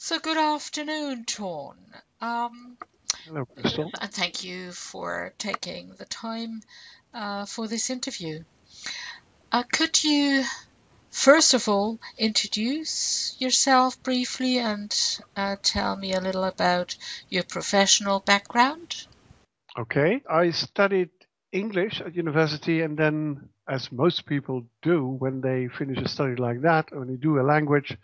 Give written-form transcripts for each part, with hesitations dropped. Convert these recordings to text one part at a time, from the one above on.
So good afternoon, Ton. Hello, Christel. And thank you for taking the time for this interview. Could you, first of all, introduce yourself briefly and tell me a little about your professional background? Okay, I studied English at university, and then, as most people do when they finish a study like that, when you do a language,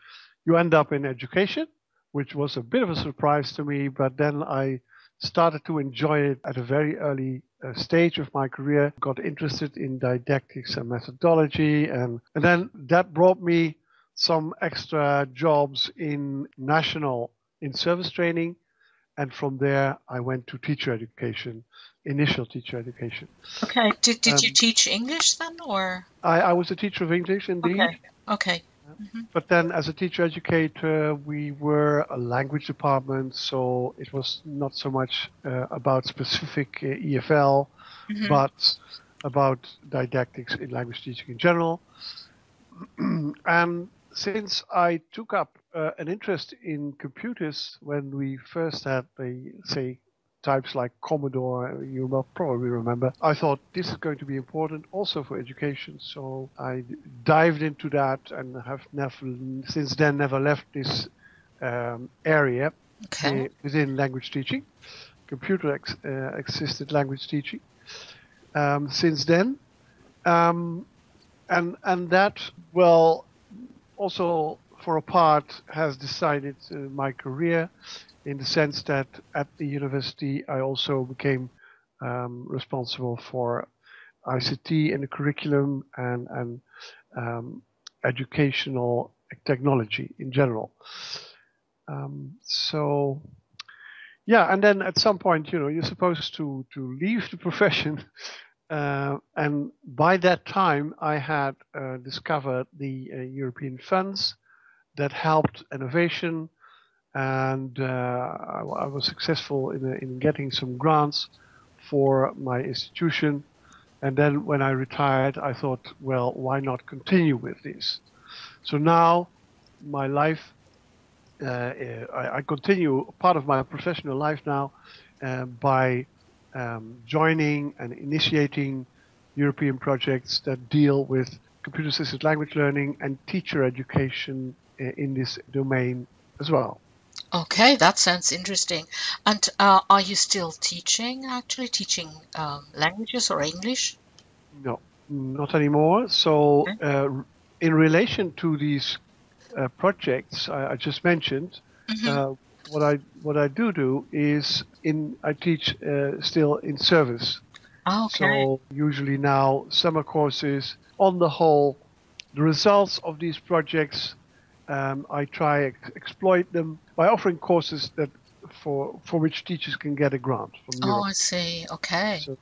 you end up in education, which was a bit of a surprise to me. But then I started to enjoy it at a very early stage of my career, got interested in didactics and methodology, and then that brought me some extra jobs in national in service training. And from there, I went to teacher education, initial teacher education. Okay. Did you Um, teach English then, or? I was a teacher of English, indeed. Okay. Okay. Hmm. But then, as a teacher educator, we were a language department, so it was not so much about specific EFL, Hmm. but about didactics in language teaching in general. And since I took up an interest in computers when we first had the, say, types like Commodore, you will probably remember, I thought this is going to be important also for education. So I dived into that and have never, since then, never left this area Okay. within language teaching, assisted language teaching. Since then, um, and that, well, also for a part has decided my career, in the sense that at the university I also became responsible for ICT in the curriculum and educational technology in general. So yeah, and then at some point, you're supposed to leave the profession. And by that time, I had discovered the European funds that helped innovation, and I was successful in getting some grants for my institution. And then when I retired, I thought, well, why not continue with this? So now my life, I continue part of my professional life now by joining and initiating European projects that deal with computer-assisted language learning and teacher education in this domain as well. Okay, that sounds interesting. And are you still teaching, actually teaching languages or English? No, not anymore. So in relation to these projects I just mentioned, Mm-hmm. uh, what I do is I teach still in service. Okay. So usually now summer courses. On the whole, the results of these projects, I try exploit them by offering courses that for which teachers can get a grant from Oh, Europe. I see. Okay. So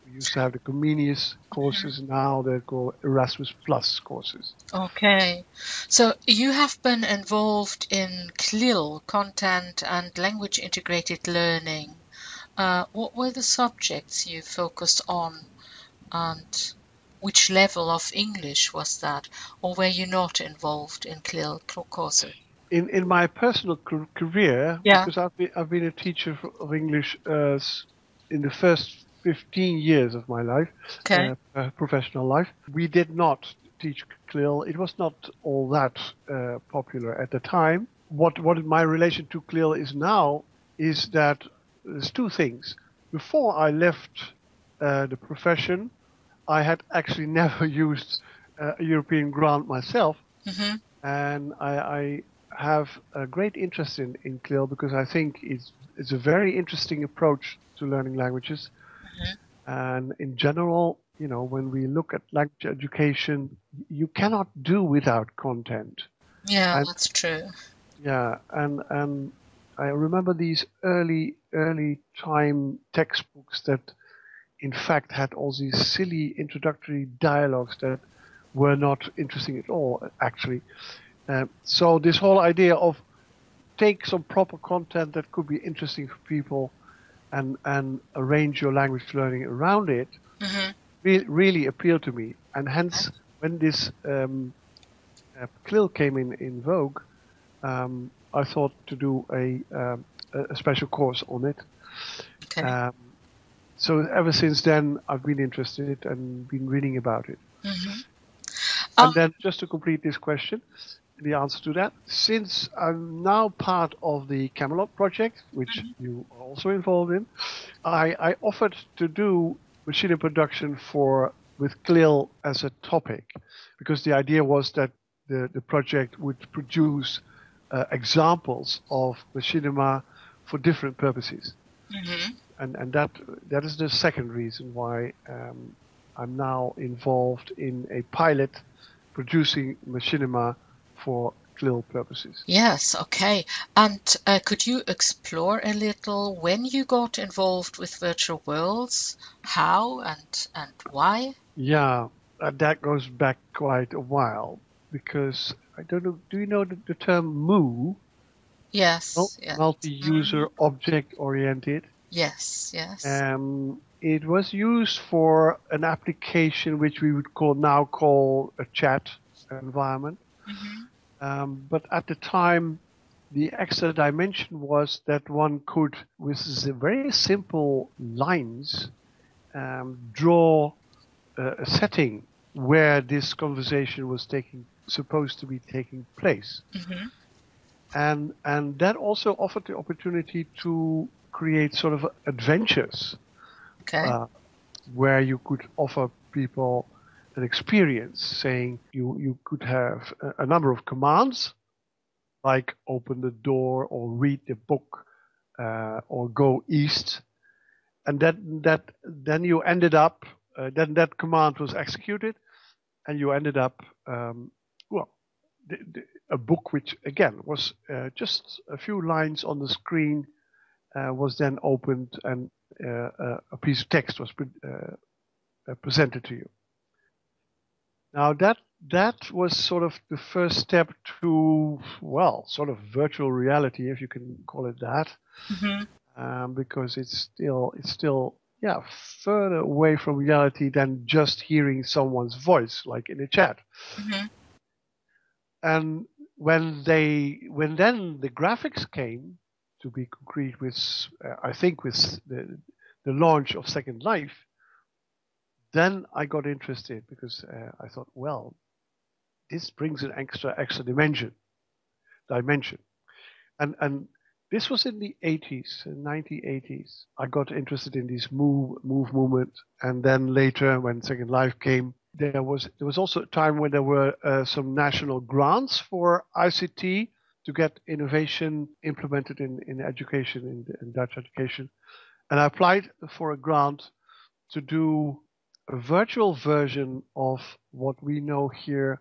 we used to have the Comenius courses. Now they're called Erasmus Plus courses. Okay. So you have been involved in CLIL, content and language integrated learning. What were the subjects you focused on, and which level of English was that? Or were you not involved in CLIL courses? In my personal career, Yeah. because I've been a teacher of English in the first 15 years of my life, Okay. professional life, we did not teach CLIL. It was not all that popular at the time. What my relation to CLIL is now is that there's two things. Before I left the profession, I had actually never used a European grant myself, Mm-hmm. and I have a great interest in CLIL because I think it's a very interesting approach to learning languages. And in general, when we look at language education, you cannot do without content. Yeah, And that's true. yeah, and I remember these early time textbooks that in fact had all these silly introductory dialogues that were not interesting at all, actually. So this whole idea of take some proper content that could be interesting for people and arrange your language learning around it Mm-hmm. really appealed to me. And hence, when this CLIL came in vogue, I thought to do a special course on it. Okay. So ever since then, I've been interested and been reading about it. Mm-hmm. And then just to complete this question, the answer to that, since I'm now part of the CAMELOT project, which you are also involved in, I offered to do machine production with CLIL as a topic, because the idea was that the project would produce examples of machinima for different purposes. Mm-hmm. And that is the second reason why I'm now involved in a pilot producing machinima for CLIL purposes. Yes, okay. And could you explore a little when you got involved with virtual worlds, how and why? Yeah, that goes back quite a while, because I don't know. Do you know the term MOO? Yes, yes. Multi-user object-oriented. Yes, yes. It was used for an application which we would now call a chat environment. But at the time, the extra dimension was that one could, with very simple lines, draw a setting where this conversation was supposed to be taking place. Mm-hmm. And that also offered the opportunity to create sort of adventures, Okay. where you could offer people an experience, saying you could have a number of commands, like open the door or read the book, or go east, and then you ended up, then that command was executed, and you ended up, well, a book which again was just a few lines on the screen, was then opened, and a piece of text was presented to you. Now that was sort of the first step to, well, sort of virtual reality, if you can call it that, because it's still yeah, further away from reality than just hearing someone's voice, like in a chat. Mm-hmm. And when then the graphics came, to be concrete, with I think with the launch of Second Life, then I got interested, because I thought, well, this brings an extra dimension, and this was in the 80s, 1980s. I got interested in this move movement, and then later, when Second Life came, there was also a time when there were some national grants for ICT to get innovation implemented in education, in Dutch education, and I applied for a grant to do a virtual version of what we know here,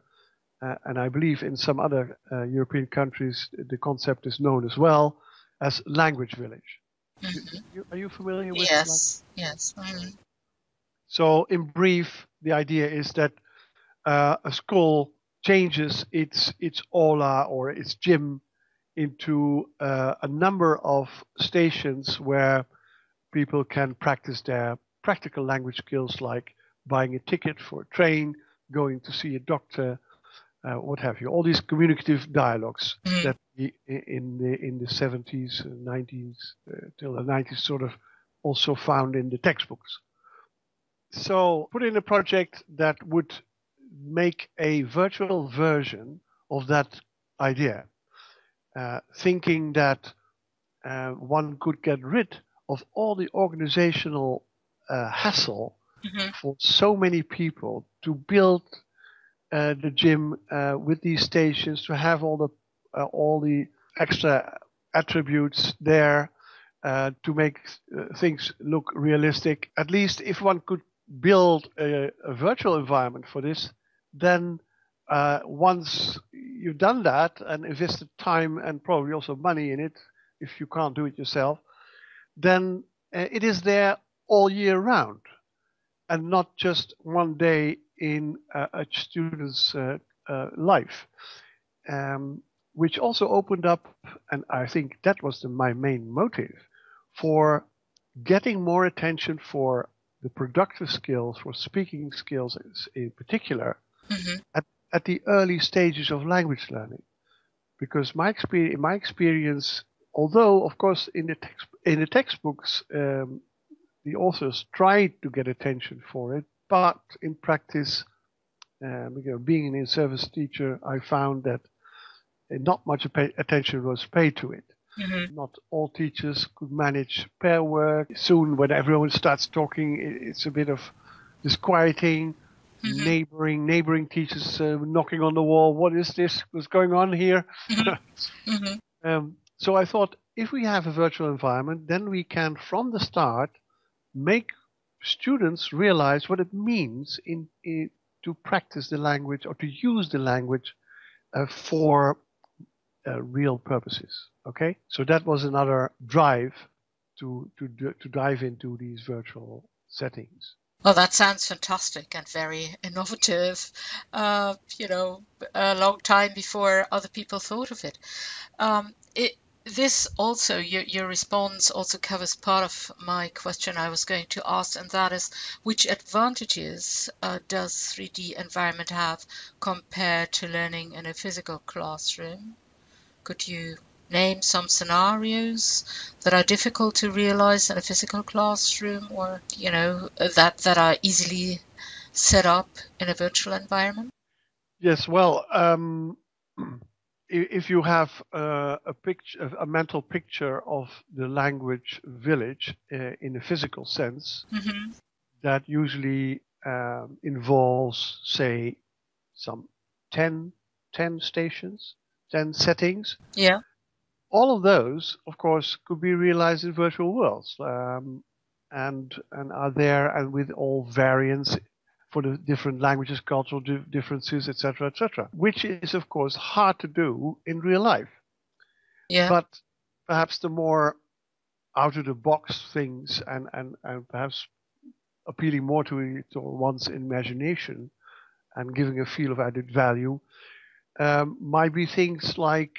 and I believe in some other European countries the concept is known as well as language village. Are you familiar with? Yes, yes. Mm-hmm. So in brief, the idea is that a school changes its aula or its gym into a number of stations where people can practice their practical language skills, like buying a ticket for a train, going to see a doctor, what have you. All these communicative dialogues that in the 70s, 90s, till the 90s, sort of also found in the textbooks. So put in a project that would make a virtual version of that idea, thinking that one could get rid of all the organizational hassle for so many people to build the gym with these stations, to have all the extra attributes there, to make things look realistic. At least if one could build a virtual environment for this, then once you've done that and invested time and probably also money in it, if you can't do it yourself, then it is there all year round, and not just one day in a student's life, which also opened up, and I think that was my main motive, for getting more attention for the productive skills, for speaking skills in particular, at the early stages of language learning. because in my experience, although of course in the textbooks the authors tried to get attention for it, but in practice, being an in-service teacher, I found that not much attention was paid to it. Mm-hmm. Not all teachers could manage pair work. Soon, when everyone starts talking, it's a bit of disquieting. Mm-hmm. Neighboring teachers knocking on the wall. What is this? What's going on here? Mm-hmm. Mm-hmm. So I thought, if we have a virtual environment, then we can, from the start, make students realize what it means to practice the language or to use the language for real purposes. Okay, so that was another drive to dive into these virtual settings. Well, that sounds fantastic and very innovative. A long time before other people thought of it. This also, your response also covers part of my question I was going to ask, and that is, which advantages does 3D environment have compared to learning in a physical classroom? Could you name some scenarios that are difficult to realize in a physical classroom, or that are easily set up in a virtual environment? Yes, well, if you have a mental picture of the language village in a physical sense, Mm-hmm. that usually involves, say, some 10 stations, 10 settings. Yeah. All of those, of course, could be realized in virtual worlds, and are there, and with all variants for the different languages, cultural differences, etc., etc., which is, of course, hard to do in real life. Yeah. But perhaps the more out of the box things, and perhaps appealing more to one's imagination and giving a feel of added value, might be things like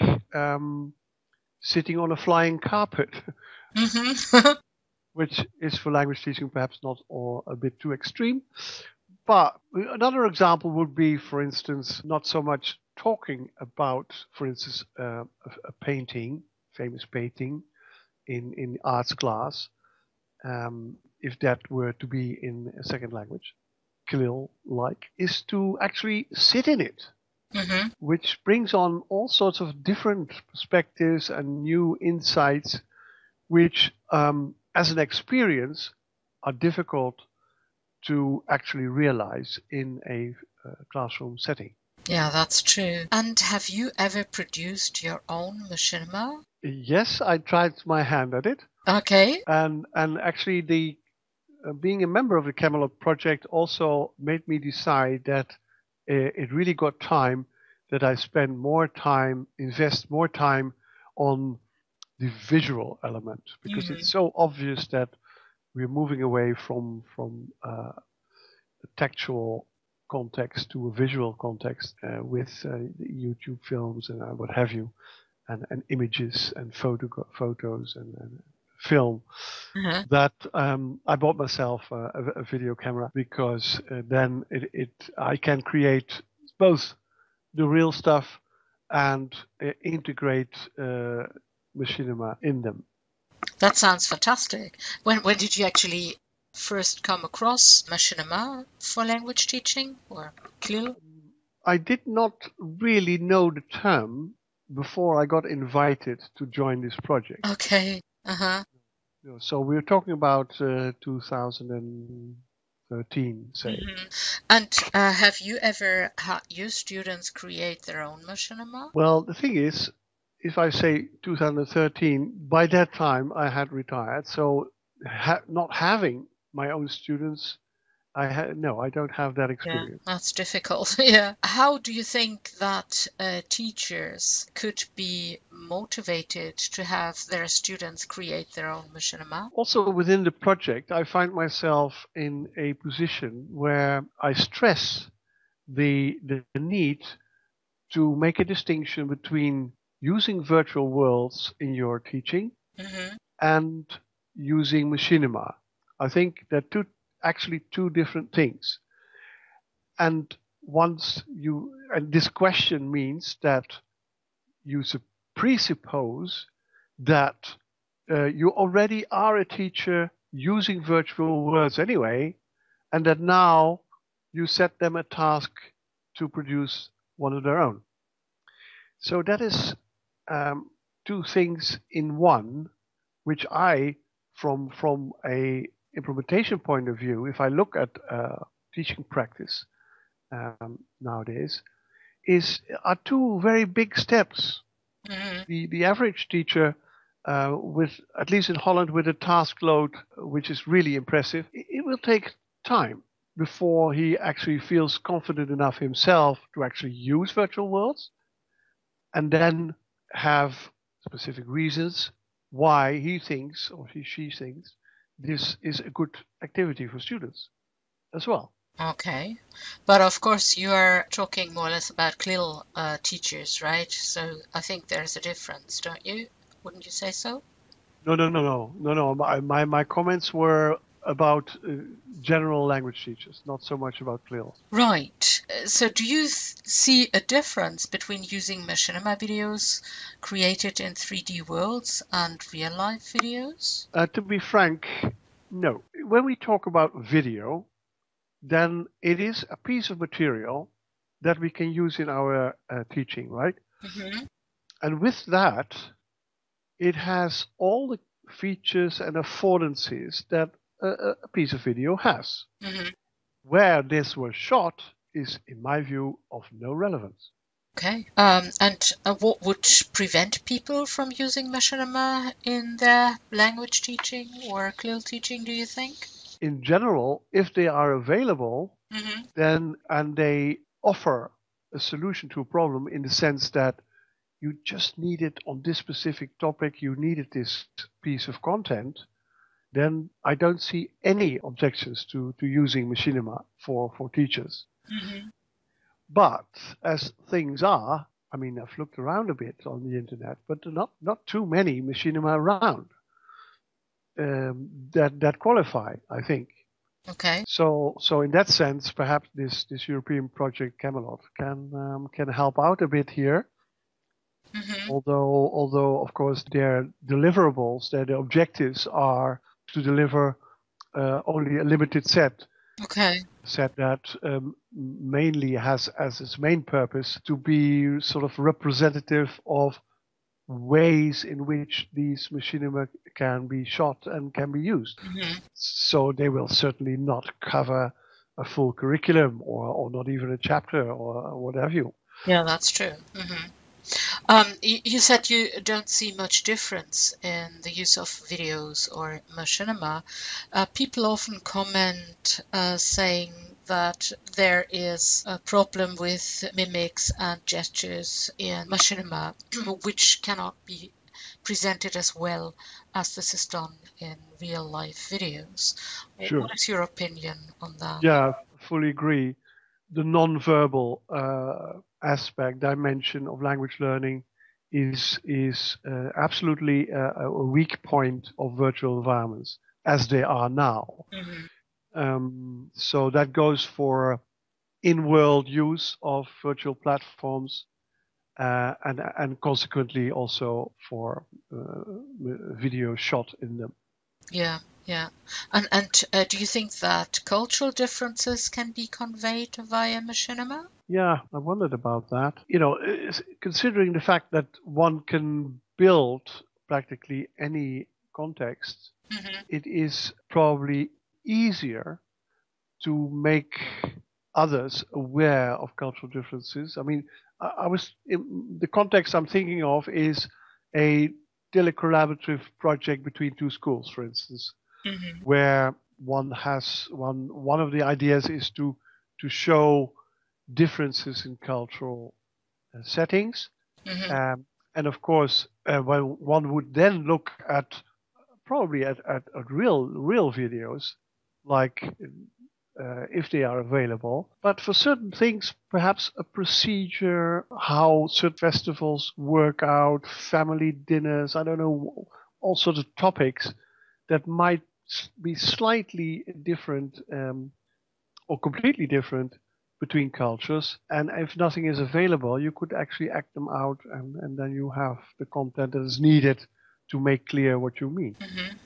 sitting on a flying carpet, Mm-hmm. which is for language teaching perhaps not, or a bit too extreme. But another example would be, for instance, not so much talking about, for instance, a painting, famous painting in arts class, if that were to be in a second language, Khalil-like, is to actually sit in it, Mm-hmm. which brings on all sorts of different perspectives and new insights, which, as an experience, are difficult to actually realize in a classroom setting. Yeah, that's true. And have you ever produced your own machinima? Yes, I tried my hand at it, Okay. and actually the being a member of the CAMELOT project also made me decide that it really got time that I invest more time on the visual element, because Mm-hmm. it's so obvious that we're moving away from a textual context to a visual context with YouTube films and what have you, and images and photos and film. Uh-huh. That I bought myself a video camera, because then I can create both the real stuff and integrate machinima in them. That sounds fantastic. When did you actually first come across Machinima for language teaching or CLIL? I did not really know the term before I got invited to join this project. Okay. Uh-huh. So we're talking about 2013, say. Mm-hmm. And have you ever had your students create their own Machinima? Well, the thing is, if I say 2013, by that time I had retired. So not having my own students, no, I don't have that Yeah, experience. that's difficult. Yeah. How do you think that teachers could be motivated to have their students create their own machinima? Also within the project, I find myself in a position where I stress the need to make a distinction between using virtual worlds in your teaching Mm-hmm. and using machinima. I think they're actually two different things. And this question means that you presuppose that you already are a teacher using virtual worlds anyway, and that now you set them a task to produce one of their own. So that is two things in one, which I, from a implementation point of view, if I look at teaching practice nowadays, are two very big steps. Mm-hmm. The average teacher, with at least in Holland, with a task load which is really impressive, it will take time before he actually feels confident enough himself to actually use virtual worlds, and then have specific reasons why he thinks or she thinks this is a good activity for students as well. Okay. But of course, you are talking more or less about CLIL teachers, right? So I think there's a difference, don't you? Wouldn't you say so? No. My comments were about general language teachers, not so much about CLIL. Right. So do you see a difference between using Machinima videos created in 3D worlds and real-life videos? To be frank, no. When we talk about video, then it is a piece of material that we can use in our teaching, right? Mm-hmm. And with that, it has all the features and affordances that a piece of video has. Mm-hmm. Where this was shot is, in my view, of no relevance. Okay. And what would prevent people from using Machinima in their language teaching or CLIL teaching, do you think? In general, if they are available, Mm-hmm. then and they offer a solution to a problem in the sense that you just need it on this specific topic, you needed this piece of content, then I don't see any objections to using Machinima for teachers. Mm-hmm. But as things are, I mean, I've looked around a bit on the internet, but there are not too many Machinima around that qualify, I think. Okay. So in that sense, perhaps this European project CAMELOT can help out a bit here. Mm-hmm. Although of course their deliverables, their objectives are to deliver only a limited set. Okay. Set that mainly has as its main purpose to be sort of representative of ways in which these machinima can be shot and can be used. Mm-hmm. So they will certainly not cover a full curriculum or not even a chapter or what have you. Yeah, that's true. Mm-hmm. You said you don't see much difference in the use of videos or Machinima. People often comment saying that there is a problem with mimics and gestures in Machinima, which cannot be presented as well as this is done in real life videos. Sure. What is your opinion on that? Yeah, fully agree. The non-verbal dimension of language learning is absolutely a weak point of virtual environments as they are now. Mm-hmm. So that goes for in-world use of virtual platforms and consequently also for video shot in them. Yeah, yeah. And do you think that cultural differences can be conveyed via Machinima? Yeah, I wondered about that. You know, considering the fact that one can build practically any context, Mm-hmm. it is probably easier to make others aware of cultural differences. I mean, the context I'm thinking of is a collaborative project between two schools, for instance, Mm-hmm. where one of the ideas is to show differences in cultural settings, Mm-hmm. and of course, when one would then look at probably at real videos, like if they are available. But for certain things, perhaps a procedure, how certain festivals work out, family dinners, I don't know, all sorts of topics that might be slightly different or completely different between cultures. And if nothing is available, you could actually act them out, and then you have the content that is needed to make clear what you mean.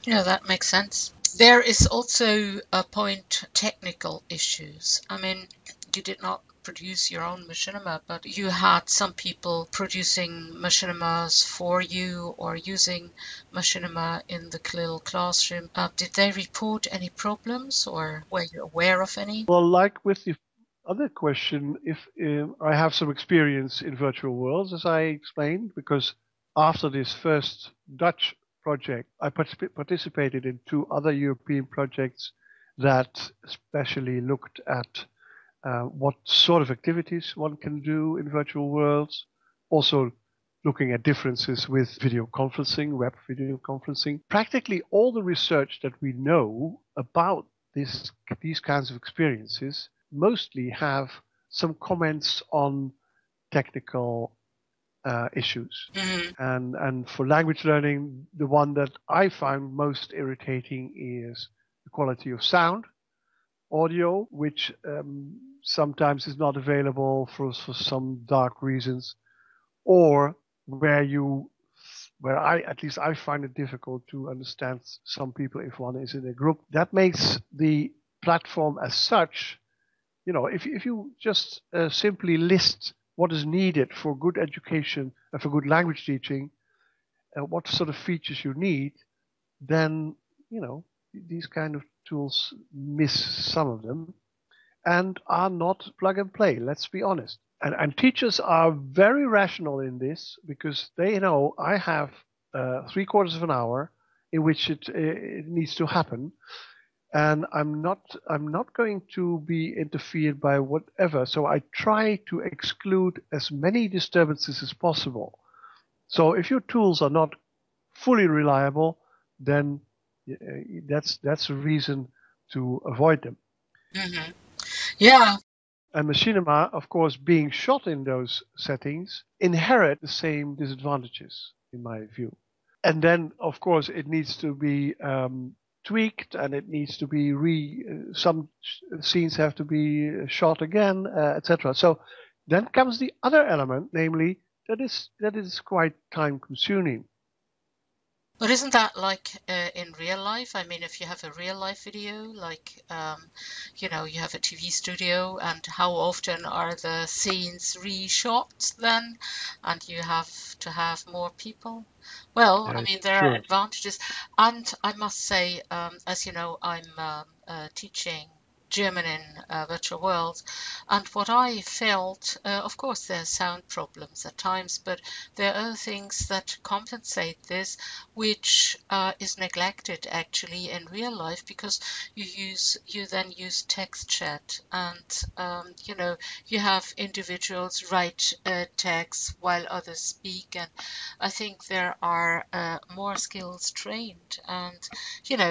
Yeah, that makes sense. There is also a point technical issues. I mean, you did not produce your own machinima, but you had some people producing machinimas for you or using machinima in the CLIL classroom. Did they report any problems, or were you aware of any? Well, like with the other question, if I have some experience in virtual worlds, as I explained, because after this first Dutch project, I participated in 2 other European projects that especially looked at what sort of activities one can do in virtual worlds, also looking at differences with video conferencing, web video conferencing. Practically all the research that we know about these kinds of experiences mostly have some comments on technical issues. And for language learning, the one that I find most irritating is the quality of sound, audio, which sometimes is not available for some dark reasons, or where at least I find it difficult to understand some people if one is in a group. That makes the platform as such, if you just simply list what is needed for good education and for good language teaching, what sort of features you need, then, these kind of tools miss some of them and are not plug and play, let's be honest. And teachers are very rational in this because they know I have 3/4 of an hour in which it needs to happen, and I'm not going to be interfered by whatever. So I try to exclude as many disturbances as possible. So if your tools are not fully reliable, then that's a reason to avoid them. Yeah. And Machinima, of course, being shot in those settings, inherit the same disadvantages, in my view. And then, of course, it needs to be tweaked, and it needs to be some scenes have to be shot again, etc. So then comes the other element, namely that is quite time-consuming. But isn't that like in real life? I mean, if you have a real life video, like, you have a TV studio, and how often are the scenes reshot then? And you have to have more people? Well, I mean, there are advantages. And I must say, as you know, I'm teaching German in virtual worlds, and what I felt, of course there's sound problems at times, but there are other things that compensate this, which is neglected actually in real life, because you then use text chat, and you have individuals write text while others speak, and I think there are more skills trained, and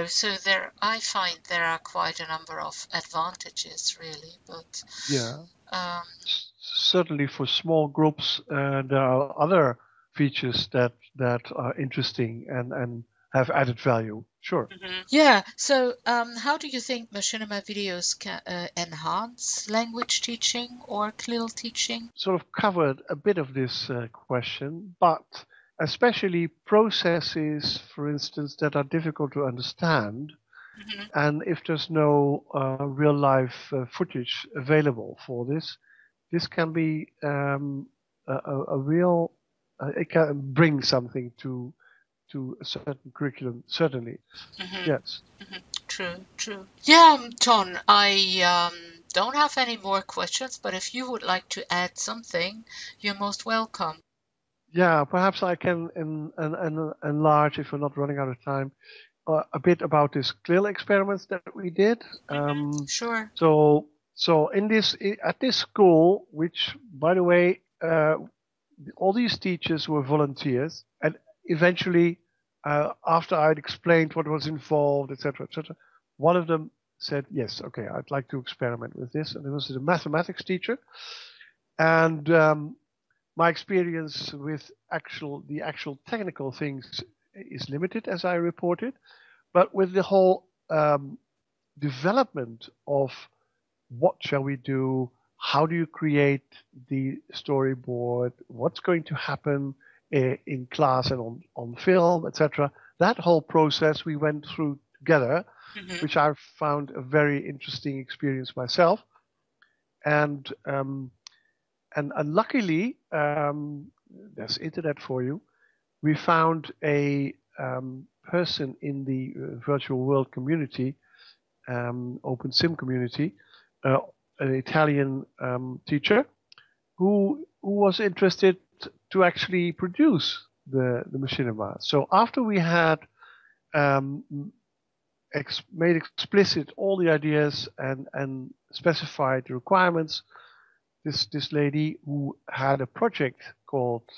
so I find there are quite a number of advantages really, but certainly for small groups there are other features that are interesting and have added value. Sure. Yeah. So how do you think Machinima videos can enhance language teaching or CLIL teaching? Sort of covered a bit of this question, but especially processes, for instance, that are difficult to understand. And if there's no real life footage available for this can be a real, it can bring something to a certain curriculum, certainly. Yes. True. Yeah, Ton, I don't have any more questions, but if you would like to add something, you're most welcome. Yeah, perhaps I can enlarge, if we're not running out of time, a bit about this CLIL experiments that we did. Sure. So at this school, which, by the way, all these teachers were volunteers, and eventually, after I'd explained what was involved, etc., one of them said, "Yes, okay, I'd like to experiment with this," and it was a mathematics teacher, and my experience with the actual technical things is limited, as I reported, but with the whole development of what shall we do, how do you create the storyboard, what's going to happen in class and on film, etc. That whole process we went through together, which I found a very interesting experience myself. And luckily, there's internet for you. We found a person in the virtual world community, open sim community, an Italian teacher who was interested to actually produce the Machinima. So after we had made explicit all the ideas and specified the requirements, this lady who had a project called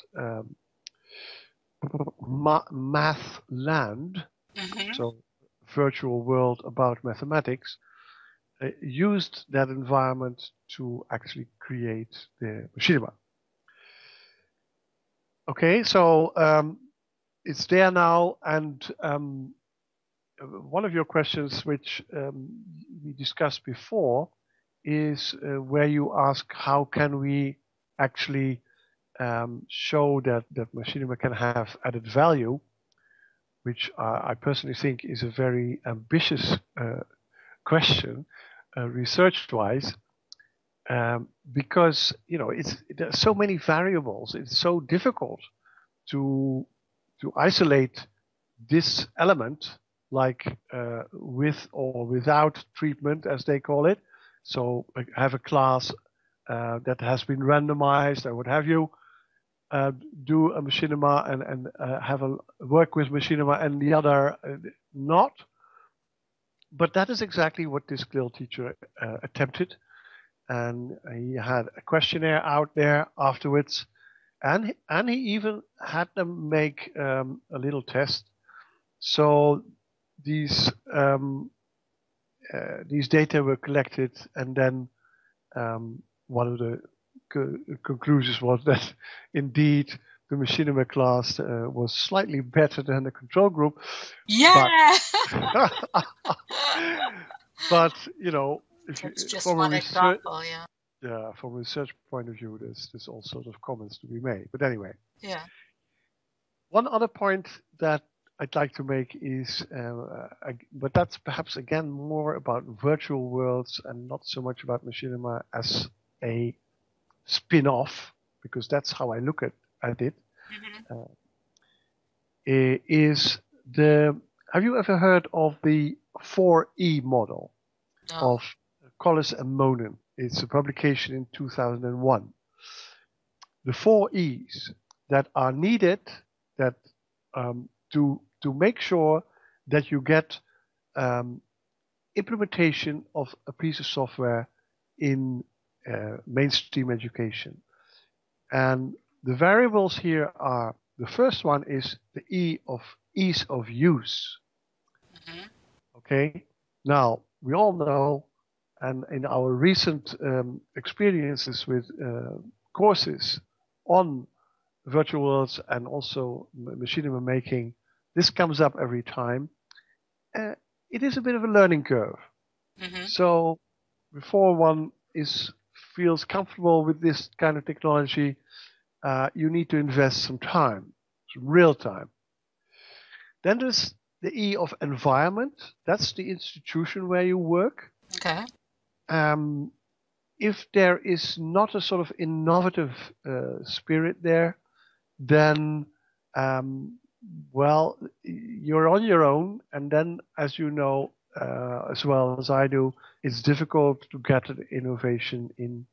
Math Land, so virtual world about mathematics, used that environment to actually create the Machinima. Okay, so it's there now, and one of your questions, which we discussed before, is where you ask how can we actually show that Machinima can have added value, which I personally think is a very ambitious question, research-wise, because there's so many variables. It's so difficult to isolate this element, like with or without treatment, as they call it. So have a class that has been randomized or what have you, do a Machinima and have a work with Machinima and the other not. But that is exactly what this CLIL teacher attempted. And he had a questionnaire out there afterwards. And he even had them make a little test. So these data were collected, and then one of the conclusions was that indeed the Machinima class was slightly better than the control group. Yeah. But it's just one example, yeah. Yeah, from a research point of view, there's all sorts of comments to be made. But anyway, yeah. One other point that I'd like to make is, but that's perhaps again more about virtual worlds and not so much about Machinima as a spin-off, because that's how I look at it. Is have you ever heard of the 4E model of Collis and Monen? It's a publication in 2001. The 4 E's that are needed that to make sure that you get implementation of a piece of software in mainstream education. And the variables here are, the first one is the ease of use. Okay, now we all know, and in our recent experiences with courses on virtual worlds and also Machinima making, this comes up every time. It is a bit of a learning curve. So before one feels comfortable with this kind of technology, you need to invest some time, some real time. Then there's the E of environment. That's the institution where you work. Okay. If there is not a sort of innovative spirit there, then well, you're on your own, and then, as you know, as well as I do, it's difficult to get an innovation in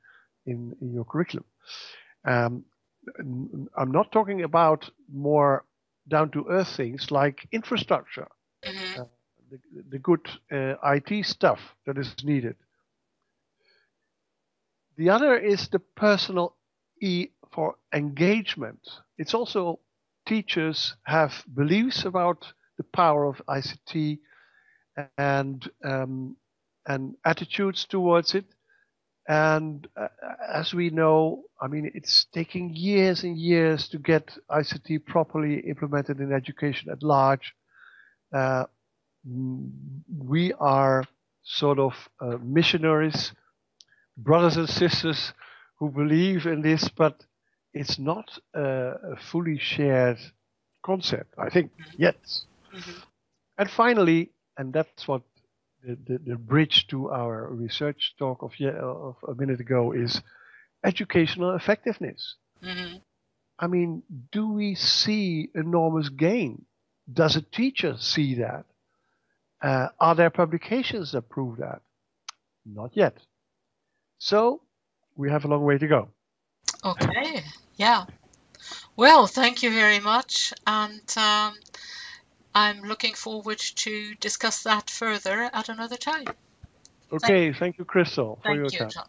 your curriculum. I'm not talking about more down-to-earth things like infrastructure, the good IT stuff that is needed. The other is the personal E for engagement. It's also teachers have beliefs about the power of ICT and attitudes towards it. And as we know, I mean, it's taking years and years to get ICT properly implemented in education at large. We are sort of missionaries, brothers and sisters who believe in this, but it's not a fully shared concept, I think, yet. Mm-hmm. And finally, and that's what the bridge to our research talk of a minute ago is educational effectiveness. Mm-hmm. I mean, do we see enormous gain? Does a teacher see that? Are there publications that prove that? Not yet. So we have a long way to go. Okay, yeah. Well, thank you very much, and I'm looking forward to discuss that further at another time. Thank, Okay, thank you, Christel, for thank your you, time. Tom.